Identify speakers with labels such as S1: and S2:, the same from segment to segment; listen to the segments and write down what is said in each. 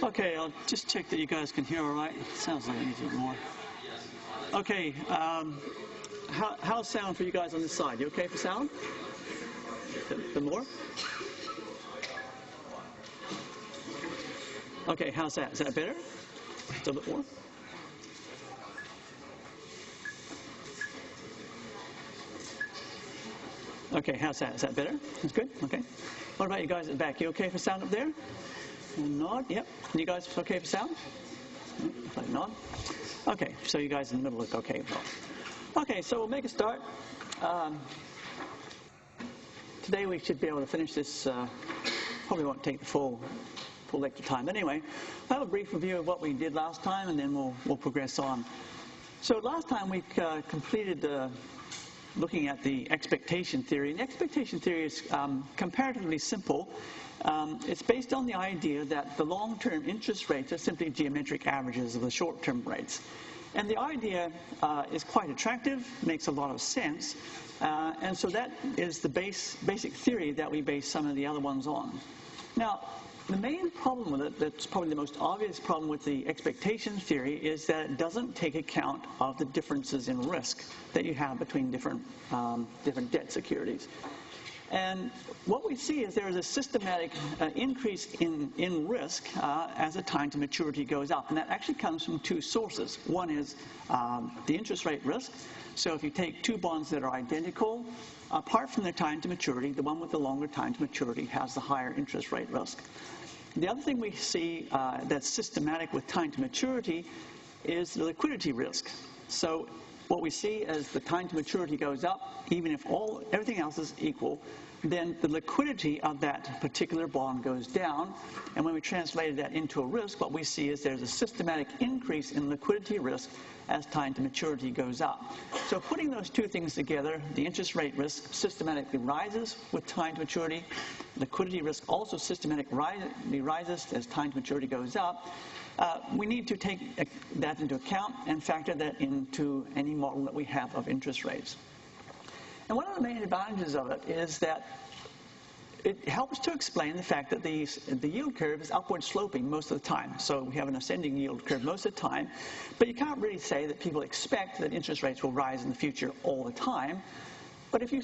S1: Okay, I'll just check that you guys can hear all right. Sounds like I need to do more. Okay, how's sound for you guys on this side? You okay for sound? The more? Okay, how's that? Is that better? A little bit more? Okay, how's that? Is that better? That's good? Okay. What about you guys at the back? You okay for sound up there? And nod? Yep. You guys okay for sound? Like nod. Okay, so you guys in the middle look okay as well. Okay, so we'll make a start. Today we should be able to finish this. Probably won't take the full lecture time. But anyway, I'll have a brief review of what we did last time, and then we'll progress on. So last time we completed looking at the expectation theory. And the expectation theory is comparatively simple. It's based on the idea that the long-term interest rates are simply geometric averages of the short-term rates. And the idea is quite attractive, makes a lot of sense, and so that is the basic theory that we base some of the other ones on. Now, the main problem with it, that's probably the most obvious problem with the expectation theory, is that it doesn't take account of the differences in risk that you have between different debt securities. And what we see is there is a systematic increase in risk as the time to maturity goes up. And that actually comes from two sources. One is the interest rate risk. So if you take two bonds that are identical, apart from their time to maturity, the one with the longer time to maturity has the higher interest rate risk. The other thing we see that's systematic with time to maturity is the liquidity risk. So what we see as the time to maturity goes up, even if everything else is equal, then the liquidity of that particular bond goes down. And when we translate that into a risk, what we see is there's a systematic increase in liquidity risk as time to maturity goes up. So putting those two things together, the interest rate risk systematically rises with time to maturity. Liquidity risk also systematically rises as time to maturity goes up. We need to take that into account and factor that into any model that we have of interest rates. And one of the main advantages of it is that it helps to explain the fact that the yield curve is upward sloping most of the time. So we have an ascending yield curve most of the time, but you can't really say that people expect that interest rates will rise in the future all the time. But if you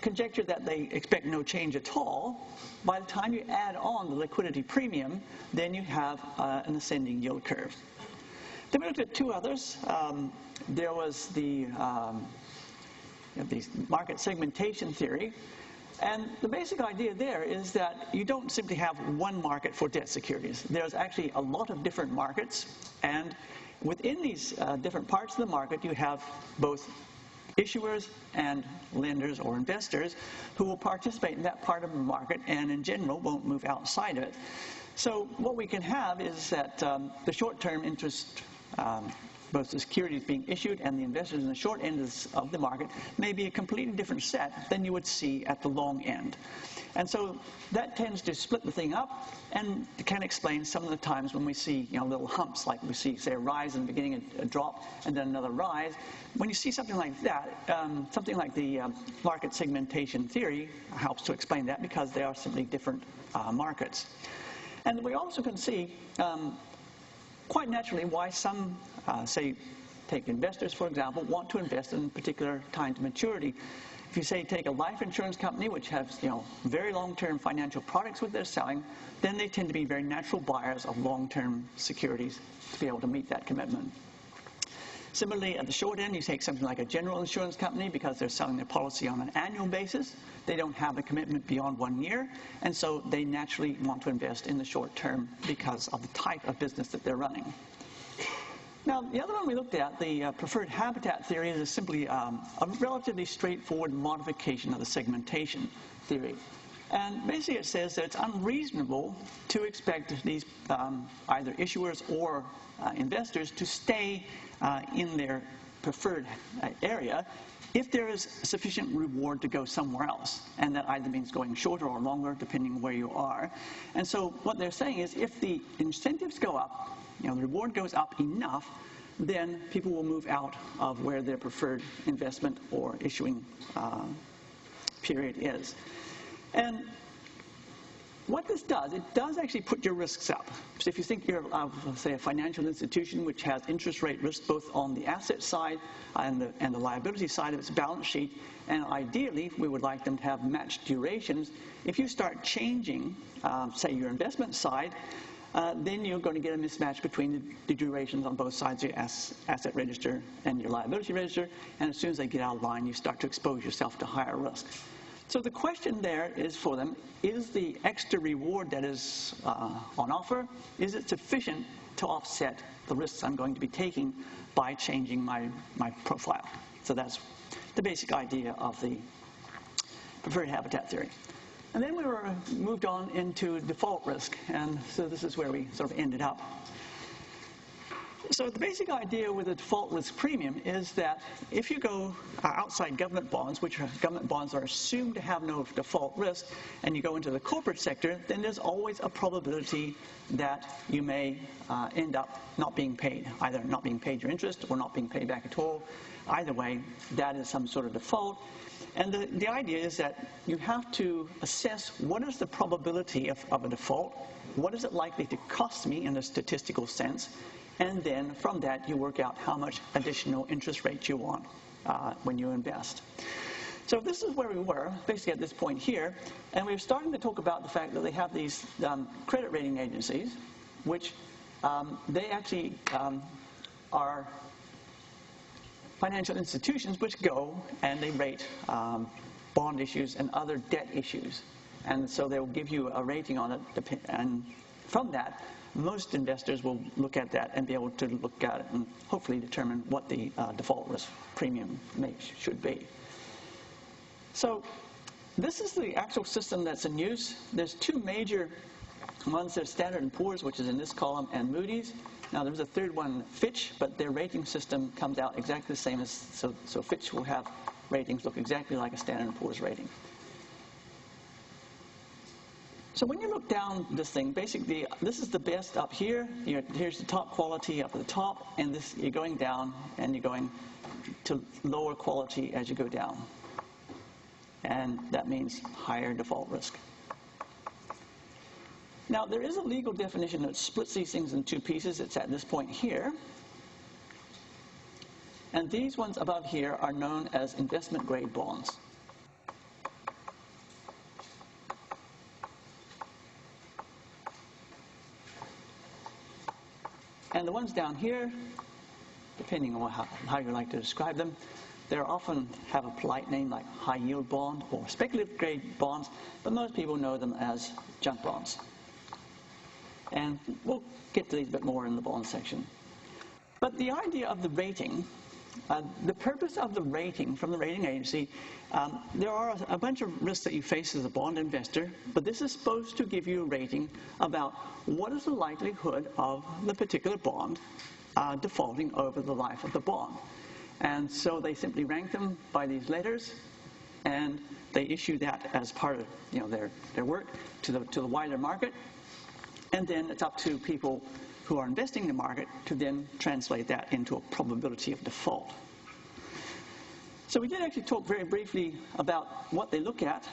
S1: conjecture that they expect no change at all, by the time you add on the liquidity premium, then you have an ascending yield curve. Then we looked at two others. There was the market segmentation theory. And the basic idea there is that you don't simply have one market for debt securities. There's actually a lot of different markets, and within these different parts of the market, you have both issuers and lenders or investors who will participate in that part of the market and in general won't move outside of it. So what we can have is that the short-term interest, both the securities being issued and the investors in the short end of the market may be a completely different set than you would see at the long end. And so that tends to split the thing up and can explain some of the times when we see little humps, like we see, say, a rise in the beginning, a drop, and then another rise. When you see something like that, something like the market segmentation theory helps to explain that because they are simply different markets. And we also can see quite naturally why some, say, take investors, for example, want to invest in a particular time to maturity. If you say take a life insurance company which has very long-term financial products that they're selling, then they tend to be very natural buyers of long-term securities to be able to meet that commitment. Similarly, at the short end, you take something like a general insurance company because they're selling their policy on an annual basis. They don't have a commitment beyond 1 year, and so they naturally want to invest in the short term because of the type of business that they're running. Now, the other one we looked at, the preferred habitat theory, is simply a relatively straightforward modification of the segmentation theory. And basically it says that it's unreasonable to expect these either issuers or investors to stay in their preferred area if there is sufficient reward to go somewhere else. And that either means going shorter or longer, depending on where you are. And so what they're saying is if the incentives go up, the reward goes up enough, then people will move out of where their preferred investment or issuing period is. And what this does, it does actually put your risks up. So if you think you're, say, a financial institution which has interest rate risk both on the asset side and the liability side of its balance sheet, and ideally we would like them to have matched durations, if you start changing, say, your investment side, then you're going to get a mismatch between the durations on both sides of your asset register and your liability register, and as soon as they get out of line, you start to expose yourself to higher risk. So the question there is for them, is the extra reward that is on offer, is it sufficient to offset the risks I'm going to be taking by changing my profile? So that's the basic idea of the preferred habitat theory. And then we were moved on into default risk, and so this is where we sort of ended up. So the basic idea with the default risk premium is that if you go outside government bonds, which government bonds are assumed to have no default risk, and you go into the corporate sector, then there's always a probability that you may end up not being paid, either not being paid your interest or not being paid back at all. Either way, that is some sort of default. And the idea is that you have to assess what is the probability of a default, what is it likely to cost me in a statistical sense, and then from that you work out how much additional interest rate you want when you invest. So this is where we were, basically at this point here, and we're starting to talk about the fact that they have these credit rating agencies, which they actually are financial institutions which go and they rate bond issues and other debt issues. And so they will give you a rating on it, and from that, most investors will look at that and be able to look at it and hopefully determine what the default risk premium should be. So this is the actual system that's in use. There's two major ones. There's Standard & Poor's, which is in this column, and Moody's. Now there's a third one, Fitch, but their rating system comes out exactly the same as, so Fitch will have ratings look exactly like a Standard & Poor's rating. So when you look down this thing, basically this is the best up here. Here's the top quality up at the top, and this you're going down and you're going to lower quality as you go down. And that means higher default risk. Now there is a legal definition that splits these things in two pieces. It's at this point here. And these ones above here are known as investment grade bonds. And the ones down here, depending on how you like to describe them, they often have a polite name like high yield bond or speculative grade bonds, but most people know them as junk bonds. And we'll get to these a bit more in the bond section. But the idea of the rating, the purpose of the rating from the rating agency, there are a bunch of risks that you face as a bond investor, but this is supposed to give you a rating about what is the likelihood of the particular bond defaulting over the life of the bond. And so they simply rank them by these letters, and they issue that as part of their work to the wider market. And then it's up to people who are investing in the market to then translate that into a probability of default. So we did actually talk very briefly about what they look at.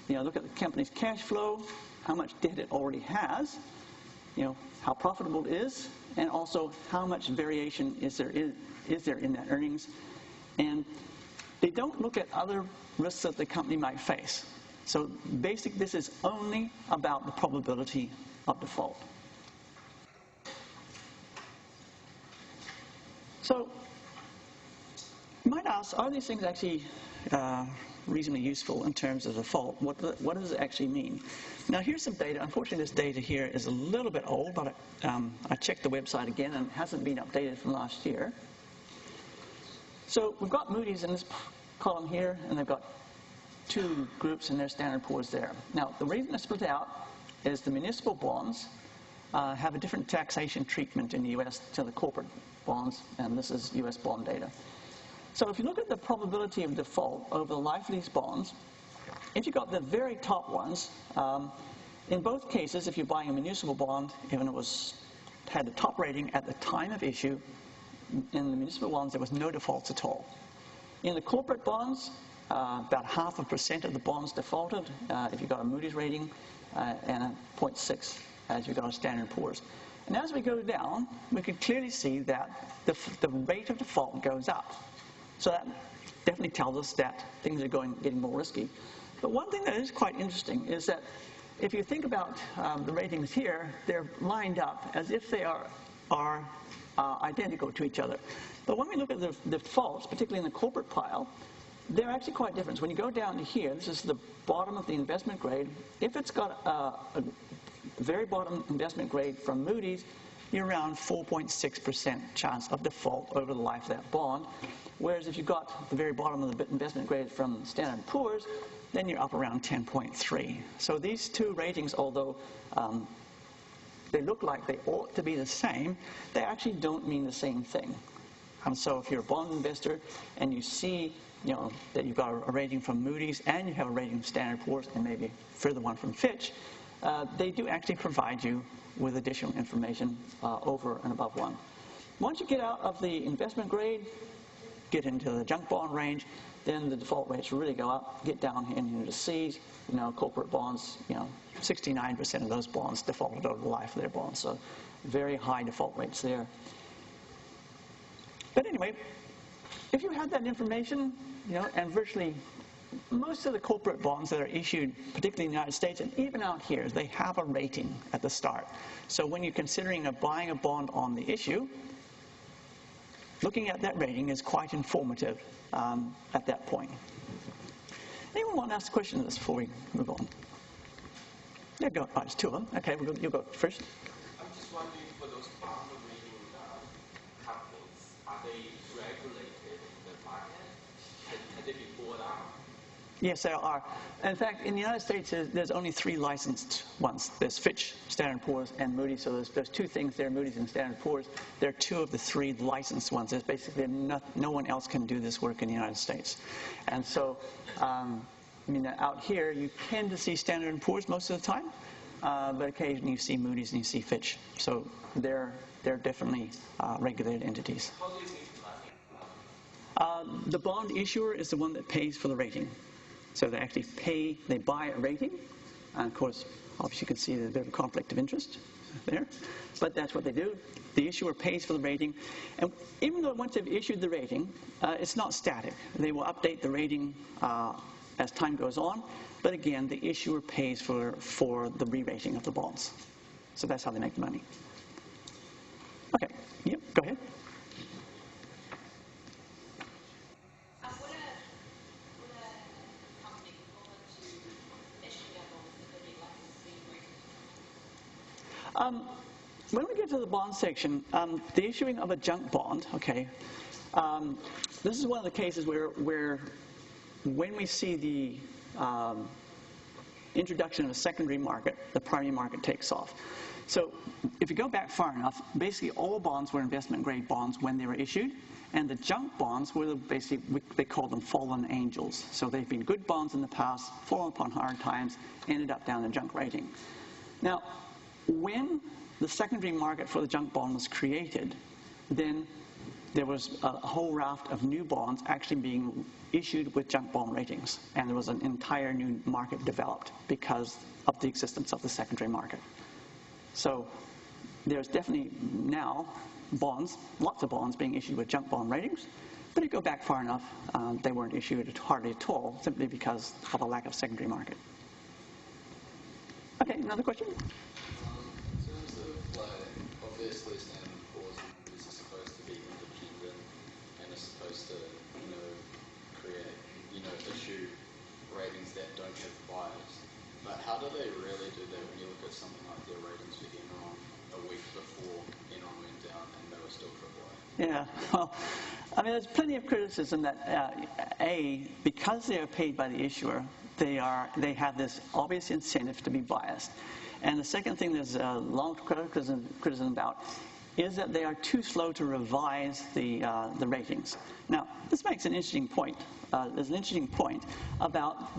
S1: Look at the company's cash flow, how much debt it already has, how profitable it is, and also how much variation is there in that earnings. And they don't look at other risks that the company might face. So basically, this is only about the probability of default. So you might ask, are these things actually reasonably useful in terms of default? What does it actually mean? Now here's some data. Unfortunately, this data here is a little bit old, but I checked the website again and it hasn't been updated from last year. So we've got Moody's in this column here, and they've got two groups in their Standard & Poor's there. Now the reason they're split out is the municipal bonds have a different taxation treatment in the U.S. to the corporate bonds, and this is U.S. bond data. So if you look at the probability of default over the life of these bonds, if you got the very top ones, in both cases, if you're buying a municipal bond, even if it had the top rating at the time of issue, in the municipal bonds there was no defaults at all. In the corporate bonds, about 0.5% of the bonds defaulted if you got a Moody's rating, and a 0.6 as you got a Standard & Poor's. And as we go down, we can clearly see that the rate of default goes up. So that definitely tells us that things are getting more risky. But one thing that is quite interesting is that if you think about the ratings here, they're lined up as if they are identical to each other. But when we look at the defaults, particularly in the corporate pile, they're actually quite different. When you go down to here, this is the bottom of the investment grade. If it's got a very bottom investment grade from Moody's, you're around 4.6% chance of default over the life of that bond. Whereas if you've got the very bottom of the investment grade from Standard & Poor's, then you're up around 10.3. So these two ratings, although they look like they ought to be the same, they actually don't mean the same thing. And so if you're a bond investor and you see that you've got a rating from Moody's and you have a rating from Standard & Poor's and maybe a further one from Fitch, they do actually provide you with additional information over and above one. Once you get out of the investment grade, get into the junk bond range, then the default rates really go up. Get down into the C's, corporate bonds, 69% of those bonds defaulted over the life of their bonds. So very high default rates there. But anyway, if you had that information, and virtually most of the corporate bonds that are issued, particularly in the United States and even out here, they have a rating at the start. So when you're considering buying a bond on the issue, looking at that rating is quite informative at that point. Anyone want to ask a question on this before we move on? Yeah, go. Oh, there's two of them. Okay, you'll go first.
S2: I'm just wondering, for those bond rating companies, are they regulated in the market? Can they be bought out?
S1: Yes, there are. In fact, in the United States, there's only 3 licensed ones. There's Fitch, Standard & Poor's, and Moody's. So there's 2 things there, Moody's and Standard & Poor's. They're 2 of the 3 licensed ones. There's basically no one else can do this work in the United States. And so, out here, you tend to see Standard & Poor's most of the time, but occasionally you see Moody's and you see Fitch. So they're definitely regulated entities.
S2: How do you think
S1: the bond issuer is the one that pays for the rating. So they actually they buy a rating, and of course, obviously you can see there's a bit of a conflict of interest there, but that's what they do. The issuer pays for the rating, and even though once they've issued the rating, it's not static. They will update the rating as time goes on, but again, the issuer pays for the re-rating of the bonds. So that's how they make the money. Okay, yep, go ahead. When we get to the bond section, the issuing of a junk bond, okay, this is one of the cases where when we see the introduction of a secondary market, the primary market takes off. So if you go back far enough, basically all bonds were investment-grade bonds when they were issued, and the junk bonds were basically, they call them fallen angels. So they've been good bonds in the past, fallen upon hard times, ended up down the junk rating. Now, when the secondary market for the junk bond was created, then there was a whole raft of new bonds actually being issued with junk bond ratings. And there was an entire new market developed because of the existence of the secondary market. So there's definitely now bonds, lots of bonds being issued with junk bond ratings. But if you go back far enough, they weren't issued hardly at all, simply because of a lack of secondary market. Okay, another question?
S3: Obviously, Standard & Poor's is supposed to be independent and is supposed to, create, issue ratings that don't have bias. But how do they really do that when you look at something like their ratings for Enron a week before Enron went down and they were still AAA?
S1: Yeah, well, there's plenty of criticism that, because they are paid by the issuer, they have this obvious incentive to be biased. And the second thing there's long criticism about is that they are too slow to revise the ratings. Now, this makes an interesting point. There's an interesting point about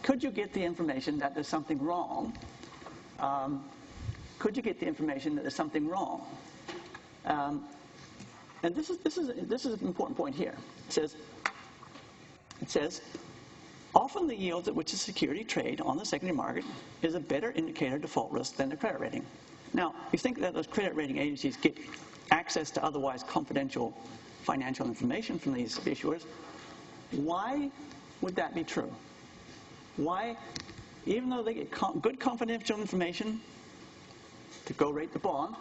S1: could you get the information that there's something wrong? Could you get the information that there's something wrong? And this is an important point here. It says, It says, often the yield at which a security trade on the secondary market is a better indicator of default risk than the credit rating. Now, you think that those credit rating agencies get access to otherwise confidential financial information from these issuers. Why would that be true? Why, even though they get good confidential information to go rate the bond,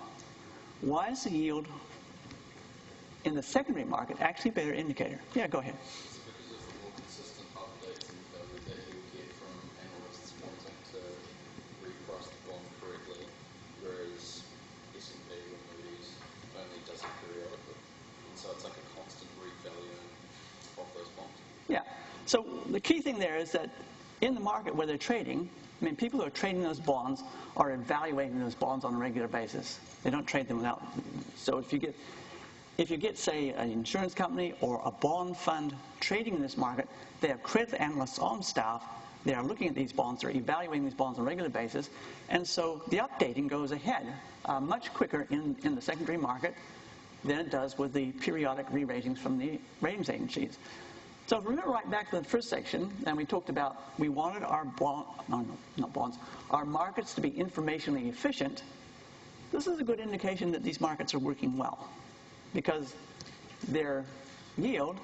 S1: why is the yield in the secondary market actually a better indicator? Yeah, go ahead.
S3: It's because of the more consistent updates and value that you get from analysts wanting to reprice the bond correctly, whereas S&P or Moody's only does it periodically. And so it's like a constant revaluing of those bonds.
S1: Yeah. So the key thing there is that in the market where they're trading, I mean, people who are trading those bonds are evaluating those bonds on a regular basis. They don't trade them without. So if you get, say, an insurance company or a bond fund trading in this market, they have credit analysts on staff. They are looking at these bonds. They're evaluating these bonds on a regular basis. And so the updating goes ahead much quicker in the secondary market than it does with the periodic re-ratings from the ratings agencies. So if you remember right back to the first section, and we talked about we wanted our our markets to be informationally efficient. This is a good indication that these markets are working well, because their yield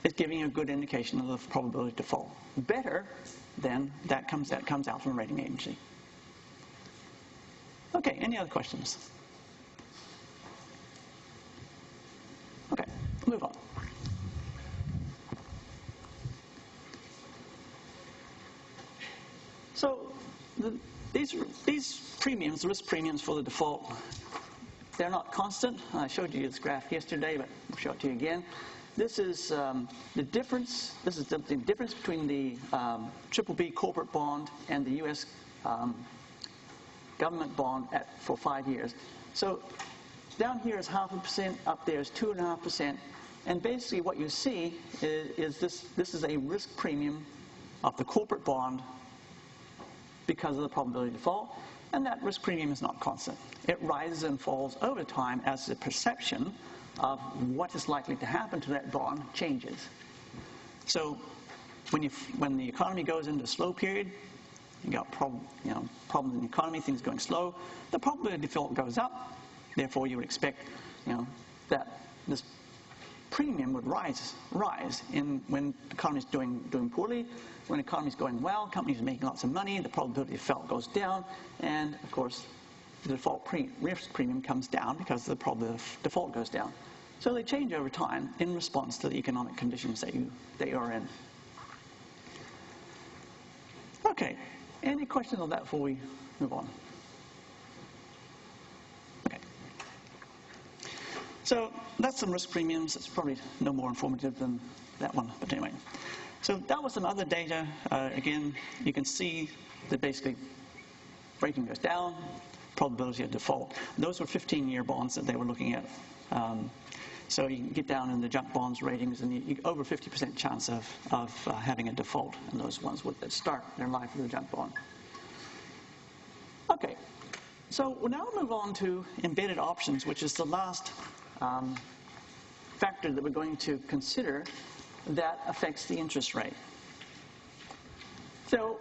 S1: is giving a good indication of the probability of default, better than that comes out from a rating agency. Okay, any other questions? Okay, move on. So these premiums, the risk premiums for the default, they're not constant. I showed you this graph yesterday, but I'll show it to you again. This is the difference. This is the difference between the BBB corporate bond and the U.S. Government bond for 5 years. So down here is 0.5%, up there is 2.5%, and basically what you see is this is a risk premium of the corporate bond because of the probability of default, and that risk premium is not constant. It rises and falls over time as the perception of what is likely to happen to that bond changes. So when the economy goes into a slow period, you got problems in the economy, things going slow, the probability of default goes up. Therefore, you would expect that this premium would rise when the economy is doing poorly. When the economy is going well, companies are making lots of money, the probability of default goes down, and of course the default risk premium comes down because the probability of default goes down. So they change over time in response to the economic conditions that you are in. Okay, any questions on that before we move on? Okay. So that's some risk premiums. It's probably no more informative than that one, but anyway. So that was some other data. Again, you can see that basically rating goes down, probability of default. Those were 15-year bonds that they were looking at. So you can get down in the junk bonds ratings, and you over 50% chance of having a default in those ones that start their life with a junk bond. Okay, so we'll now move on to embedded options, which is the last factor that we're going to consider that affects the interest rate. So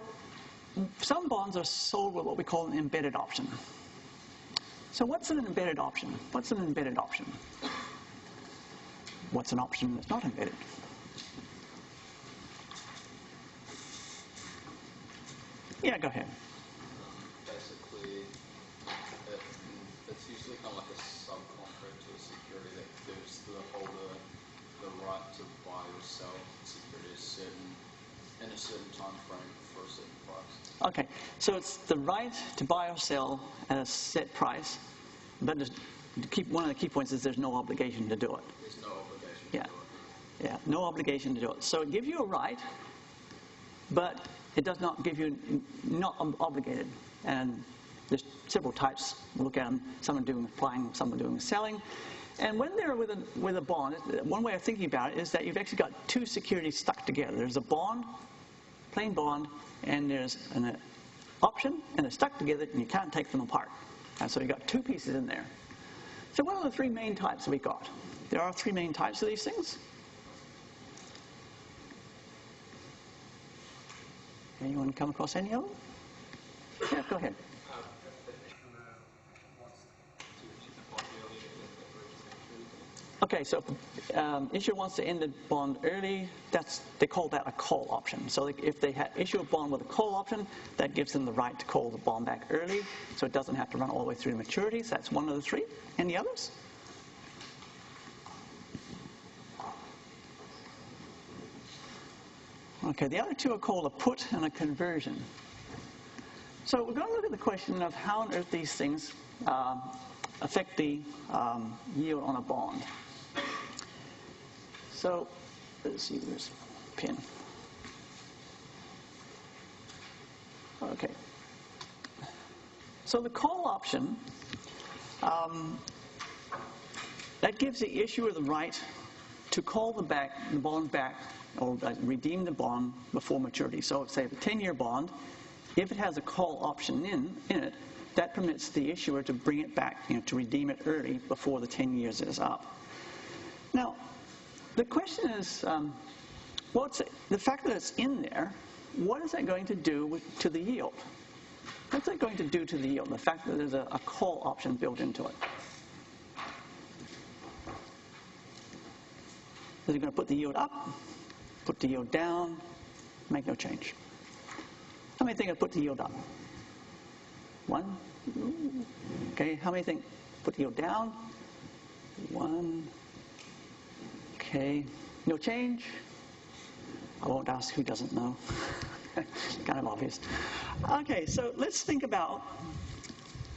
S1: some bonds are sold with what we call an embedded option. So what's an embedded option? What's an embedded option? What's an option that's not embedded? Yeah, go ahead.
S3: Basically, it's usually kind of like a subcontract to a security that gives the holder the right to buy or sell security in a certain time frame for a certain price.
S1: Okay, so it's the right to buy or sell at a set price, but one of the key points is there's no obligation to do it.
S3: There's no obligation
S1: Yeah.
S3: to do it.
S1: Yeah, no obligation to do it. So it gives you a right, but it does not give you not obligated. And there's several types. We'll look at them. Some are doing buying, some are doing selling. And when they're with a bond, one way of thinking about it is that you've actually got two securities stuck together. There's a bond, plain bond, and there's an option, and they're stuck together, and you can't take them apart. And so you've got two pieces in there. So what are the three main types that we've got? There are three main types of these things. Anyone come across any of them? Yeah, go ahead. Okay, so if issuer wants to end the bond early, they call that a call option. So if they issue a bond with a call option, that gives them the right to call the bond back early, so it doesn't have to run all the way through to maturity. So that's one of the three. Any others? Okay, the other two are called a put and a conversion. So we're going to look at the question of how on earth these things affect the yield on a bond. So let's see, there's a pin. Okay. So the call option, that gives the issuer the right to call the bond back or redeem the bond before maturity. So say a 10-year bond, if it has a call option in it, that permits the issuer to bring it back, to redeem it early before the 10 years is up. Now, the question is, the fact that it's in there, what is that going to do to the yield? What's that going to do to the yield, the fact that there's a call option built into it? Is it going to put the yield up, put the yield down, make no change? How many think it'll put the yield up? One? Okay, how many think put the yield down? One. Okay, no change? I won't ask who doesn't know. Kind of obvious. Okay, so let's think about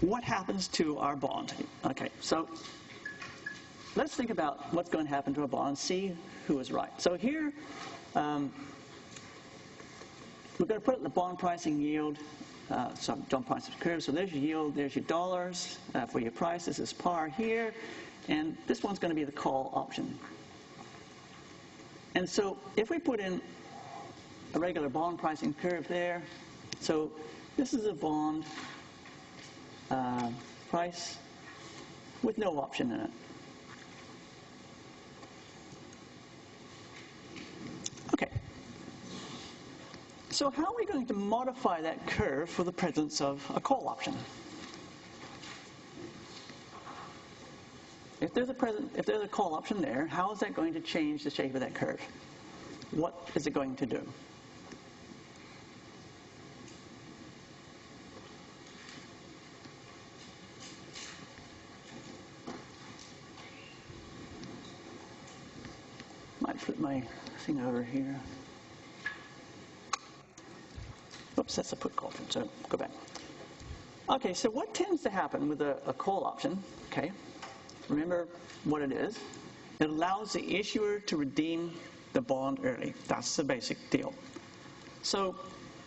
S1: what happens to our bond. Okay, so let's think about what's going to happen to a bond and see who is right. So here, we're going to put the bond pricing yield, bond pricing curve. So there's your yield, there's your dollars for your price. This is par here, and this one's going to be the call option. And so if we put in a regular bond pricing curve there, so this is a bond price with no option in it. Okay. So how are we going to modify that curve for the presence of a call option? If there's a call option there, how is that going to change the shape of that curve? What is it going to do? Might flip my thing over here. Oops, that's a put call option, so go back. Okay, so what tends to happen with a call option, okay? Remember what it is. It allows the issuer to redeem the bond early. That's the basic deal. So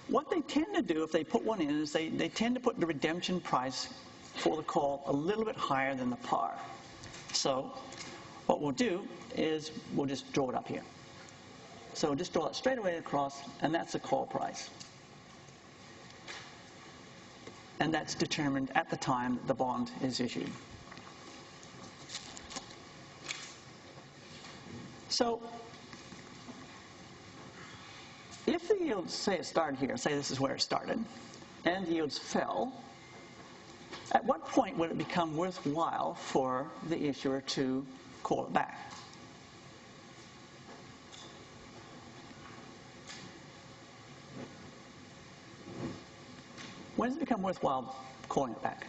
S1: what they tend to do if they put one in is they tend to put the redemption price for the call a little bit higher than the par. So what we'll do is we'll just draw it up here. So just draw it straight away across, and that's the call price. And that's determined at the time the bond is issued. So if the yields, say it started here, say this is where it started, and the yields fell, at what point would it become worthwhile for the issuer to call it back? When does it become worthwhile calling it back?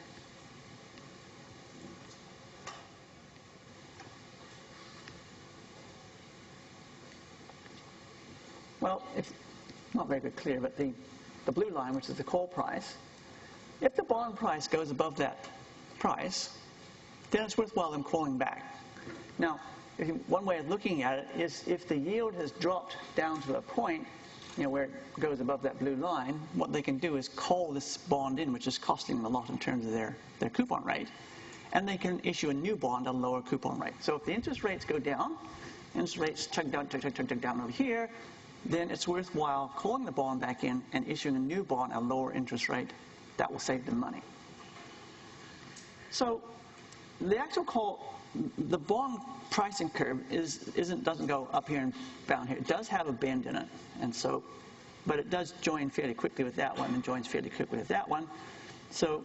S1: Well, it's not very clear, but the blue line, which is the call price, if the bond price goes above that price, then it's worthwhile them calling back. Now, one way of looking at it is if the yield has dropped down to a point, where it goes above that blue line, what they can do is call this bond in, which is costing them a lot in terms of their coupon rate, and they can issue a new bond at a lower coupon rate. So if the interest rates go down, interest rates chug down over here, then it's worthwhile calling the bond back in and issuing a new bond at a lower interest rate. That will save them money. So the actual the bond pricing curve doesn't go up here and down here. It does have a bend in it, and so but it does join fairly quickly with that one and joins fairly quickly with that one. So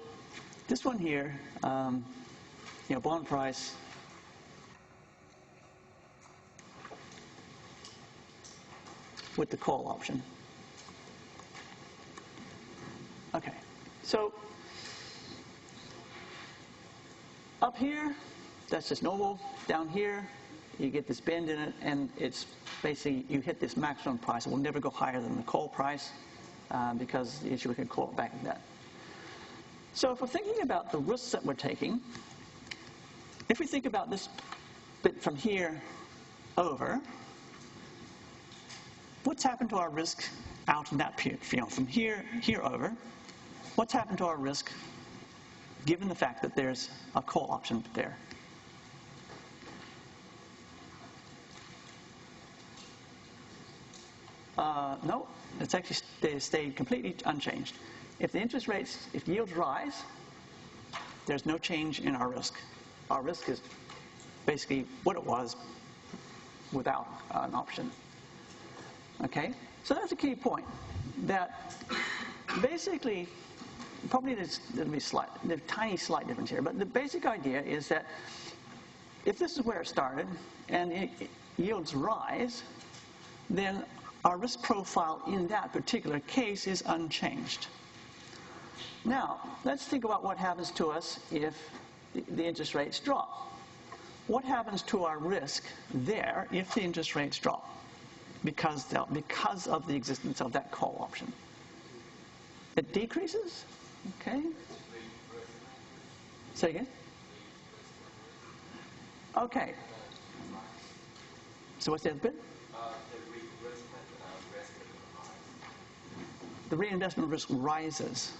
S1: this one here, bond price with the call option. Okay, so up here, that's just normal. Down here, you get this bend in it, and it's basically you hit this maximum price. It will never go higher than the call price because the issuer can call it back at that. So if we're thinking about the risks that we're taking, if we think about this bit from here over, what's happened to our risk out in that period? From here over, what's happened to our risk given the fact that there's a call option there? No, it's actually stayed completely unchanged. If the interest rates, if yields rise, there's no change in our risk. Our risk is basically what it was without an option. Okay, so that's a key point. That basically, probably there's a tiny slight difference here, but the basic idea is that if this is where it started and yields rise, then our risk profile in that particular case is unchanged. Now, let's think about what happens to us if the interest rates drop. What happens to our risk there if the interest rates drop? Because of the existence of that call option. It decreases, okay? Say again? Okay. So what's the other bit? The reinvestment risk rises.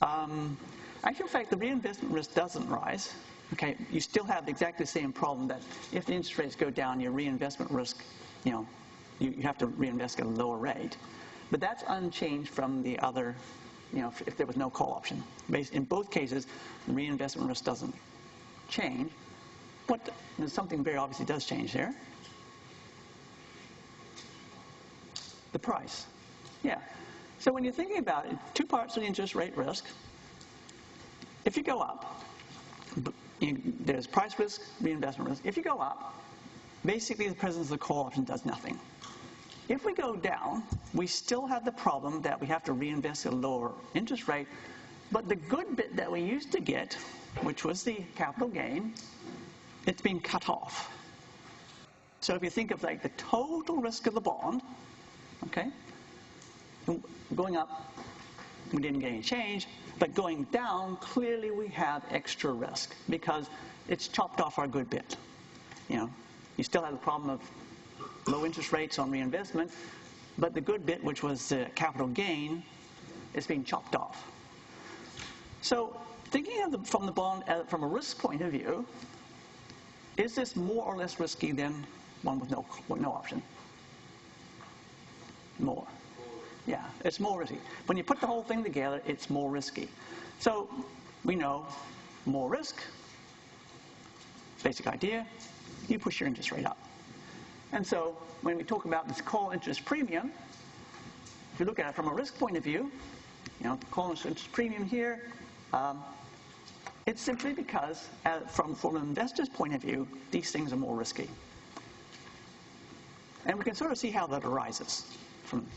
S1: Actually, in fact, the reinvestment risk doesn't rise. Okay, you still have exactly the same problem that if the interest rates go down, your reinvestment risk, you have to reinvest at a lower rate. But that's unchanged from the other, if there was no call option. In both cases, the reinvestment risk doesn't change. But something very obviously does change there. The price. Yeah. So when you're thinking about it, two parts of the interest rate risk. If you go up, there's price risk, reinvestment risk. If you go up, basically the presence of the call option does nothing. If we go down, we still have the problem that we have to reinvest at a lower interest rate, but the good bit that we used to get, which was the capital gain, it's been cut off. So if you think of like the total risk of the bond, okay, going up, we didn't get any change, but going down, clearly we have extra risk because it's chopped off our good bit. You still have the problem of low interest rates on reinvestment, but the good bit, which was the capital gain, is being chopped off. So thinking of from the bond from a risk point of view, is this more or less risky than one with no option? More. Yeah, it's more risky. When you put the whole thing together, it's more risky. So we know more risk, basic idea, you push your interest rate up. And so when we talk about this call interest premium, if you look at it from a risk point of view, call interest premium here, it's simply because from an investor's point of view, these things are more risky. And we can sort of see how that arises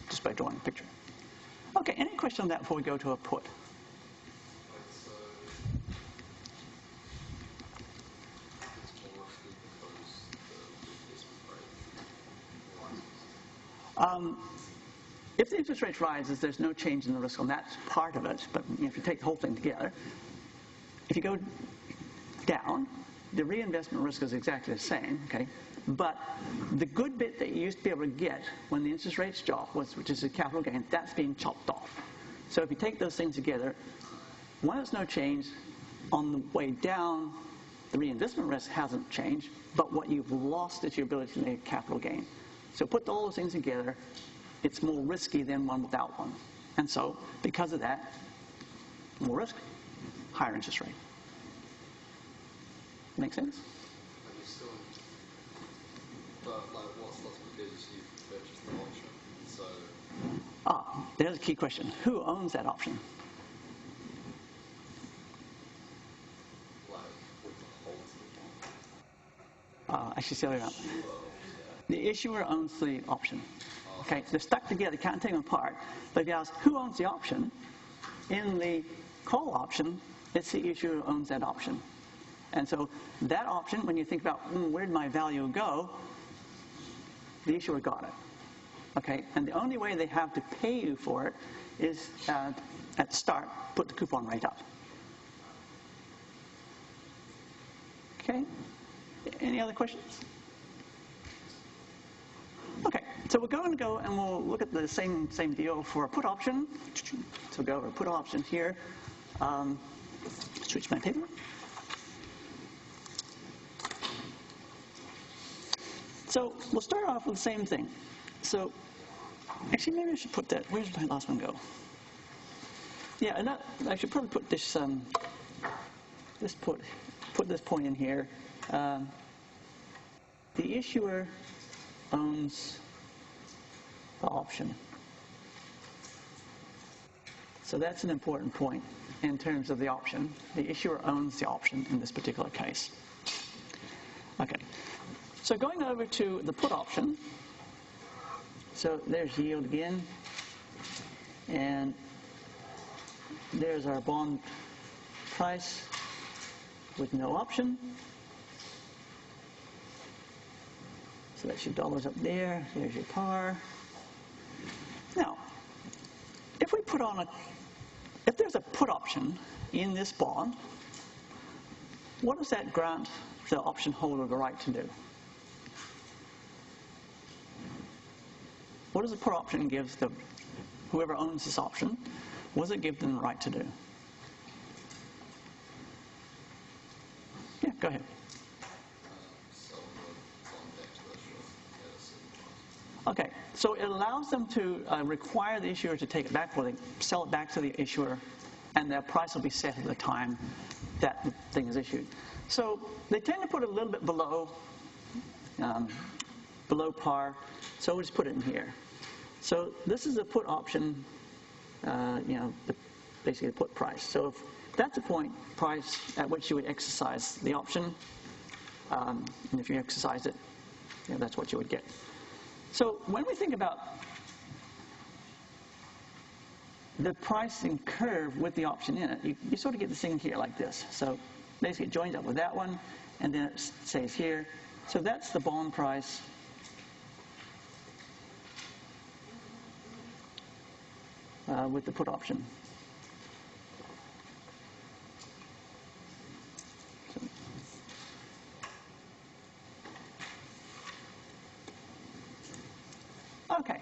S1: just by drawing a picture. Okay, any question on that before we go to a put? If the interest rate rises, there's no change in the risk on that part of it, but if you take the whole thing together, if you go down, the reinvestment risk is exactly the same, okay? But the good bit that you used to be able to get when the interest rates drop, which is the capital gain, that's being chopped off. So if you take those things together, one, there's no change. On the way down, the reinvestment risk hasn't changed, but what you've lost is your ability to make capital gain. So put all those things together, it's more risky than one without one. And so, because of that, more risk, higher interest rate. Make sense?
S3: But what's lost because you purchased the option? So,
S1: There's a key question. Who owns that option?
S3: like, with the holds the bond.
S1: Actually, say it out. The issuer owns the option. Okay, they're stuck together, can't take them apart. But if you ask who owns the option, in the call option, it's the issuer who owns that option. And so that option, when you think about where did my value go, the issuer got it. Okay, and the only way they have to pay you for it is at the start, put the coupon rate up. Okay, any other questions? Okay, so we're going to go and we'll look at the same deal for a put option. So we'll go over a put option here. Switch my paper. So we'll start off with the same thing. So actually, maybe I should put that. Where did my last one go? Yeah, and I should probably put this. Put this point in here. The issuer owns the option. So that's an important point in terms of the option. The issuer owns the option in this particular case. Okay. So going over to the put option. So there's yield again. And there's our bond price with no option. So that's your dollars up there. There's your par. Now, if there's a put option in this bond, what does that grant the option holder the right to do? What does the put option give whoever owns this option? What does it give them the right to do? Yeah, go ahead. Okay, so it allows them to require the issuer to take it back, or they sell it back to the issuer, and their price will be set at the time that the thing is issued. So they tend to put it a little bit below par, so we'll just put it in here. So this is a put option, basically the put price. So if that's the point price at which you would exercise the option, and if you exercise it, that's what you would get. So when we think about the pricing curve with the option in it, you sort of get this thing here like this. So basically it joins up with that one, and then it stays here. So that's the bond price with the put option. Okay,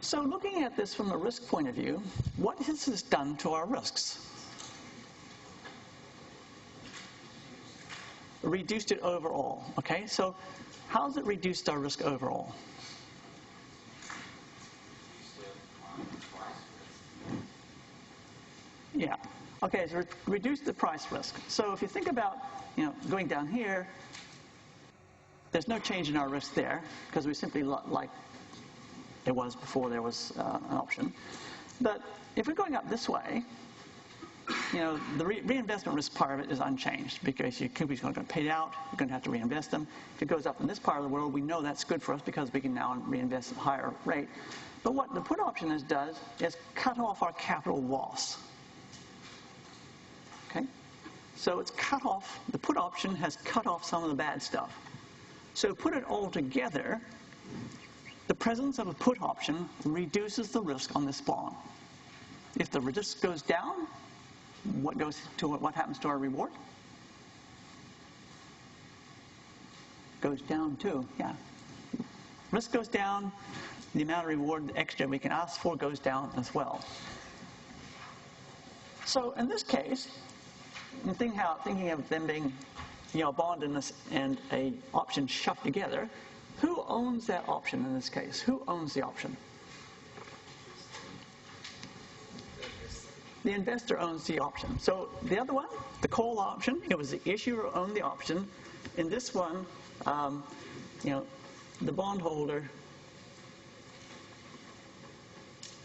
S1: so looking at this from a risk point of view, what has this done to our risks? Reduced it overall, okay? So how has it reduced our risk overall? Yeah, okay, so reduce the price risk. So if you think about, going down here, there's no change in our risk there because we simply like it was before there was an option. But if we're going up this way, the reinvestment risk part of it is unchanged because your company's going to pay it out, you're going to have to reinvest them. If it goes up in this part of the world, we know that's good for us because we can now reinvest at a higher rate. But what the put option does is cut off our capital loss. Okay? So it's cut off, the put option has cut off some of the bad stuff. So put it all together, the presence of a put option reduces the risk on this bond. If the risk goes down, what happens to our reward? Goes down too, yeah. Risk goes down, the amount of reward extra we can ask for goes down as well. So in this case, thinking of them being a bond and a option shoved together, who owns that option in this case? Who owns the option? The investor owns the option. So the other one, the call option, it was the issuer who owned the option. In this one, the bondholder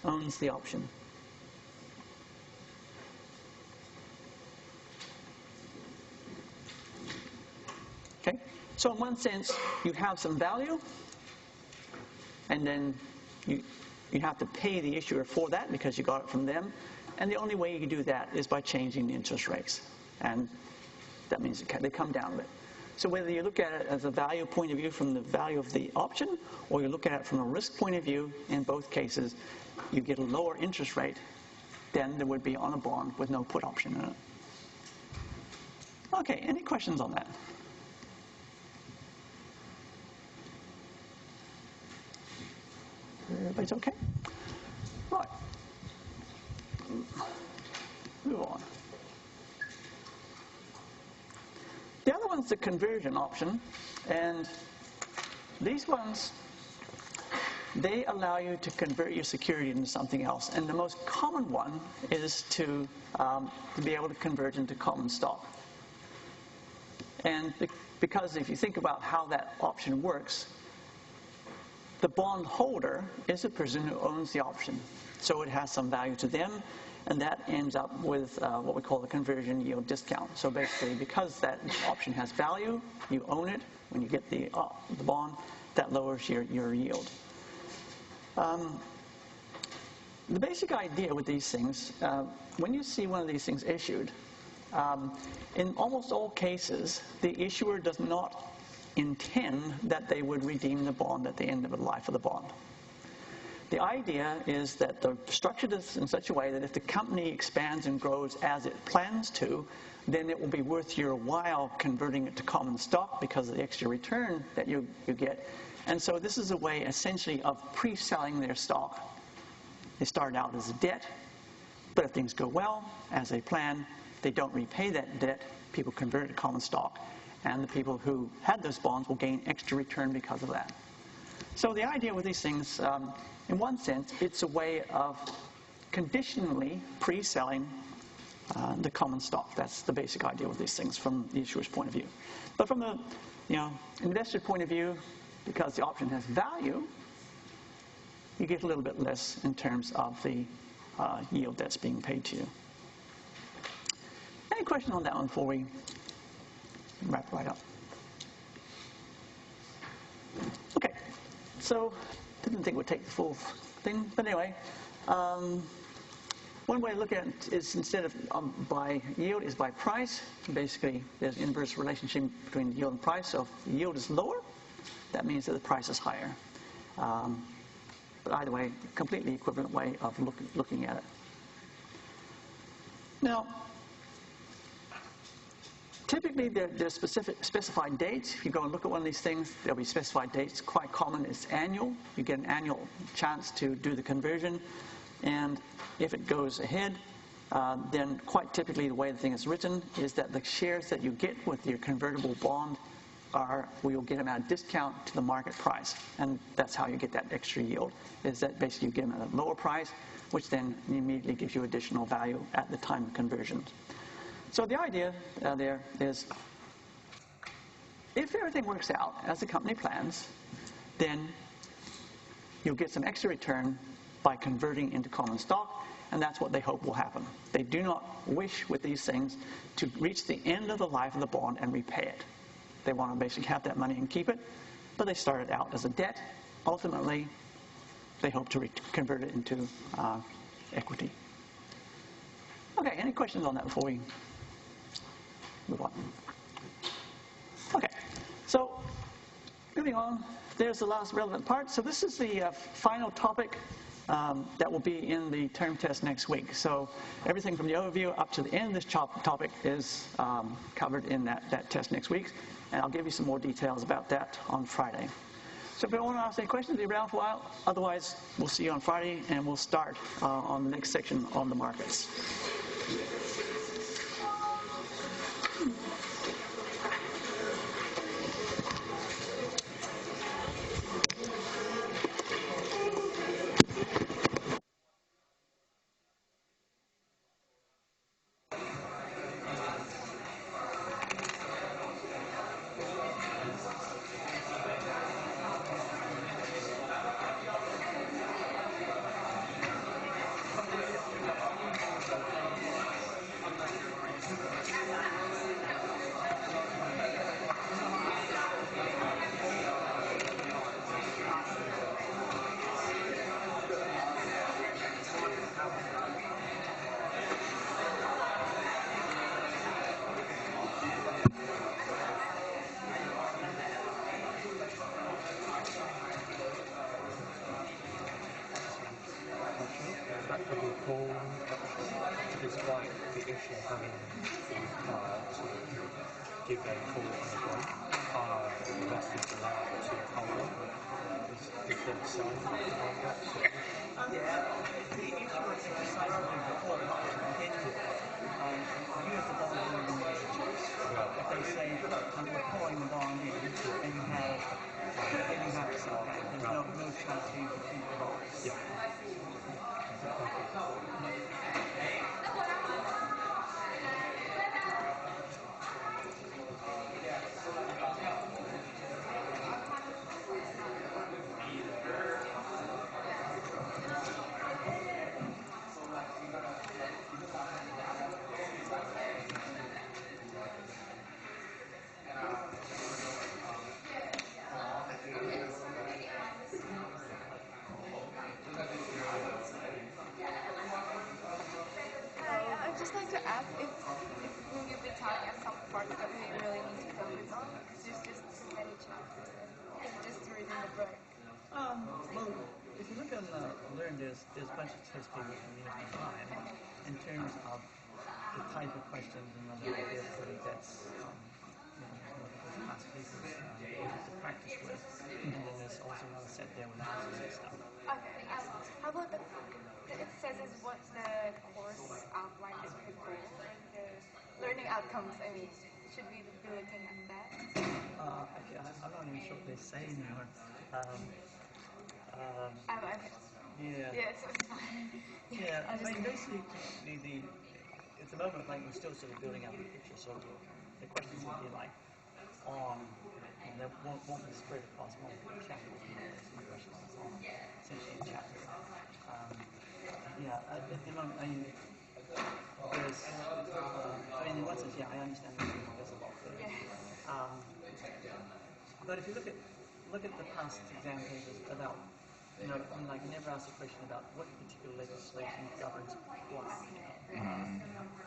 S1: owns the option. Okay? So in one sense, you have some value, and then you have to pay the issuer for that because you got it from them. And the only way you can do that is by changing the interest rates. And that means they come down a bit. So whether you look at it as a value point of view from the value of the option, or you look at it from a risk point of view, in both cases, you get a lower interest rate than there would be on a bond with no put option in it. Okay, any questions on that? Everybody's okay? Right. Move on. The other one's the conversion option, and these ones, they allow you to convert your security into something else. And the most common one is to be able to convert into common stock. And because if you think about how that option works, the bond holder is the person who owns the option. So it has some value to them, and that ends up with what we call the conversion yield discount. So basically, because that option has value, you own it. When you get the bond, that lowers your yield. The basic idea with these things, when you see one of these things issued, in almost all cases, the issuer does not intend that they would redeem the bond at the end of the life of the bond. The idea is that they're structured in such a way that if the company expands and grows as it plans to, then it will be worth your while converting it to common stock because of the extra return that you get. And so this is a way essentially of pre-selling their stock. They start out as a debt, but if things go well, as they plan, they don't repay that debt, people convert it to common stock, and the people who had those bonds will gain extra return because of that. So the idea with these things, in one sense, it's a way of conditionally pre-selling the common stock. That's the basic idea with these things from the issuer's point of view. But from the investor point of view, because the option has value, you get a little bit less in terms of the yield that's being paid to you. Any question on that one before we wrap right up? Okay, so didn't think we'd take the full thing, but anyway, one way to look at it is instead of by yield is by price. Basically, there's an inverse relationship between yield and price. So if the yield is lower, that means that the price is higher. But either way, completely equivalent way of looking at it. Now, typically, there's specified dates. If you go and look at one of these things, there'll be specified dates. Quite common, it's annual. You get an annual chance to do the conversion. And if it goes ahead, then quite typically the way the thing is written is that the shares that you get with your convertible bond you'll get them at a discount to the market price. And that's how you get that extra yield, is that basically you get them at a lower price, which then immediately gives you additional value at the time of conversion. So the idea there is, if everything works out as the company plans, then you'll get some extra return by converting into common stock, and that's what they hope will happen. They do not wish with these things to reach the end of the life of the bond and repay it. They want to basically have that money and keep it, but they started out as a debt. Ultimately, they hope to convert it into equity. Okay, any questions on that before we move on? Okay, so moving on, there's the last relevant part. So this is the final topic that will be in the term test next week. So everything from the overview up to the end of this topic is covered in that test next week. And I'll give you some more details about that on Friday. So if you want to ask any questions, be around for a while. Otherwise, we'll see you on Friday, and we'll start on the next section on the markets.
S4: keep going forward on the break. Investors allow it to hold on. Is there a sign behind that situation?
S1: Yeah, the issue is precisely the call option. Then you as the bondholder will make a choice. If they say, we're calling the bond in, and you have to sell that. There's no chance for you to keep the bond.
S4: Yeah.
S5: Hi, I'd just like to ask if will you be telling us some parts that we really need to focus on? Because there's just too many chapters and just reading the book.
S1: Well, if you look on Learn, there's a bunch of test papers from years behind in terms of the type of questions and whether that's past papers to practice with. And then there's also another set there with answers and stuff.
S5: Okay, how about it says is what the course outlines for the goal and the learning outcomes. I mean, should we be looking at that?
S1: Okay, I'm not even sure what they say anymore.
S5: Yeah, so it's fine.
S1: Yeah, I mean, basically, at the moment, like, we're still sort of building out the picture, so the questions will be like and they won't be spread across multiple chapters. Some questions on essentially a chapter. At the moment, I mean, there's, in one sense, I understand there's a lot there. But if you look at the past exam papers about, never ask a question about what particular legislation governs what,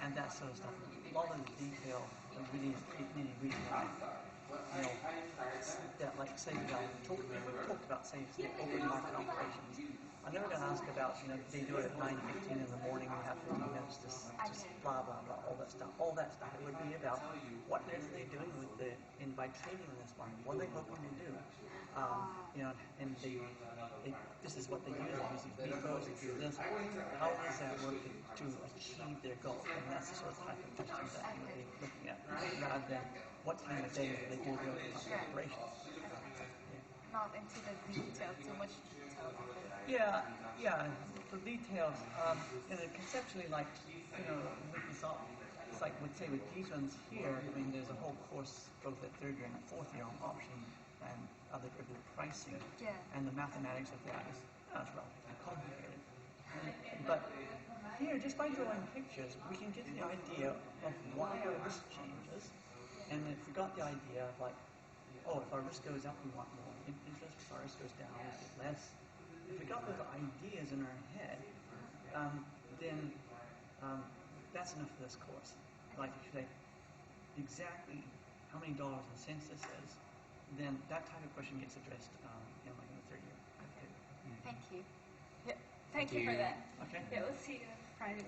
S1: and that sort of stuff. A lot of the detail really that, like, say, we've talked about, say, open market operations. I'm never going to ask about, they do it at 9:15 in the morning, we have 15 minutes, just blah, blah, blah, all that stuff. All that stuff. It would be about what are they doing by trading this one? What are they hoping to do? And this is what they use. They use these repos, they do this. How is that working to achieve their goal? And that's the sort of type of questions that you would be looking at, rather than what time of day they do their operations.
S5: Not into the detail, too much detail.
S1: The details. Conceptually, like, Microsoft, it's like, we'd say with these ones here, I mean, there's a whole course, both at third year and fourth year, on option and other derivative pricing.
S5: Yeah.
S1: And the mathematics of that is relatively complicated. But here, just by drawing pictures, we can get the idea of why our risk changes. And if we got the idea of, like, if our risk goes up, we want more interest. If our risk goes down, we get less. If we got those ideas in our head, then that's enough for this course. Like, if you say exactly how many dollars and cents this is, then that type of question gets addressed in the third year.
S5: Thank you. Yeah, thank you for that.
S1: Okay.
S5: Yeah, we'll see you Friday.